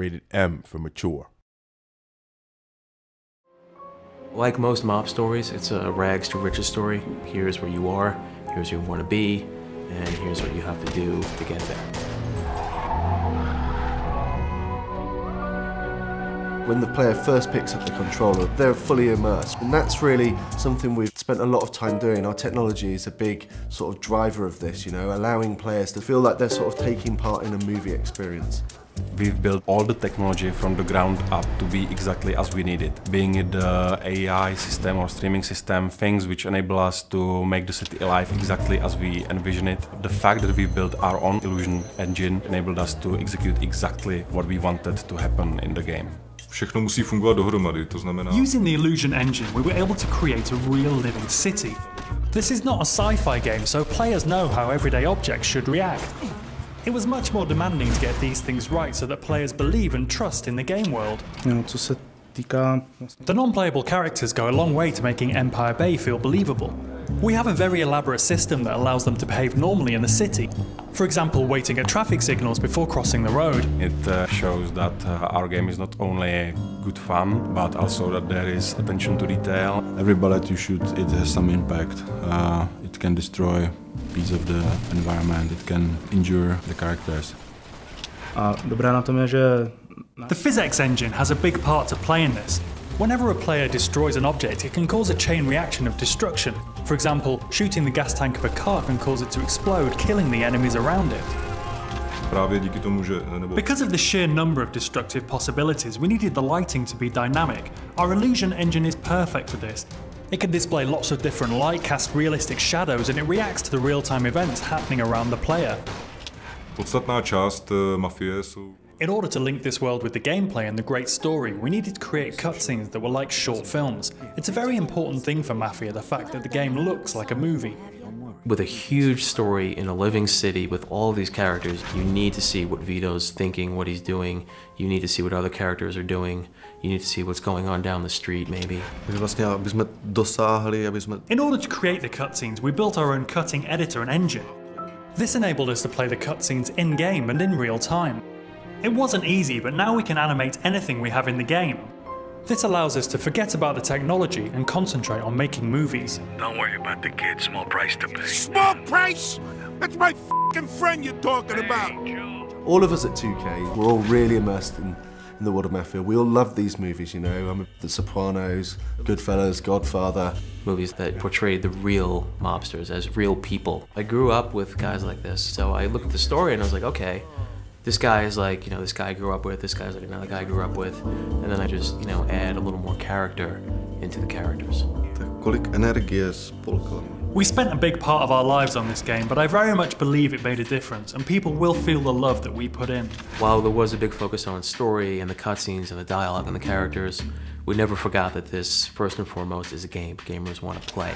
rated M for mature. Like most mob stories, it's a rags to riches story. Here's where you are, here's where you want to be, and here's what you have to do to get there. When the player first picks up the controller, they're fully immersed. And that's really something we've spent a lot of time doing. Our technology is a big sort of driver of this, you know, allowing players to feel like they're sort of taking part in a movie experience. We've built all the technology from the ground up to be exactly as we need it. Being it the AI system or streaming system, things which enable us to make the city alive exactly as we envision it. The fact that we built our own illusion engine enabled us to execute exactly what we wanted to happen in the game. Všechno musí fungovat dohromady, to znamená... Using the illusion engine, we were able to create a real living city. This is not a sci-fi game, so players know how everyday objects should react. It was much more demanding to get these things right so that players believe and trust in the game world. The non-playable characters go a long way to making Empire Bay feel believable. We have a very elaborate system that allows them to behave normally in the city. For example, waiting at traffic signals before crossing the road. It shows that our game is not only good fun, but also that there is attention to detail. Every bullet you shoot, it has some impact. It can destroy a piece of the environment, it can injure the characters. The physics engine has a big part to play in this. Whenever a player destroys an object, it can cause a chain reaction of destruction. For example, shooting the gas tank of a car can cause it to explode, killing the enemies around it. Because of the sheer number of destructive possibilities, we needed the lighting to be dynamic. Our illusion engine is perfect for this. It can display lots of different light, cast realistic shadows, and it reacts to the real-time events happening around the player. Podstatná část Mafie jsou... In order to link this world with the gameplay and the great story, we needed to create cutscenes that were like short films. It's a very important thing for Mafia, the fact that the game looks like a movie. With a huge story in a living city with all these characters, you need to see what Vito's thinking, what he's doing. You need to see what other characters are doing. You need to see what's going on down the street, maybe. In order to create the cutscenes, we built our own cutting editor and engine. This enabled us to play the cutscenes in-game and in real time. It wasn't easy, but now we can animate anything we have in the game. This allows us to forget about the technology and concentrate on making movies. Don't worry about the kid, small price to pay. Small price? That's my f***ing friend you're talking about. All of us at 2K, we're all really immersed in the world of Mafia. We all love these movies, you know, The Sopranos, Goodfellas, Godfather. Movies that portrayed the real mobsters as real people. I grew up with guys like this, so I looked at the story and I was like, okay, this guy is like, you know, this guy I grew up with, this guy's like another guy I grew up with, and then I just, you know, add a little more character into the characters. We spent a big part of our lives on this game, but I very much believe it made a difference, and people will feel the love that we put in. While there was a big focus on story and the cutscenes and the dialogue and the characters, we never forgot that this, first and foremost, is a game gamers want to play.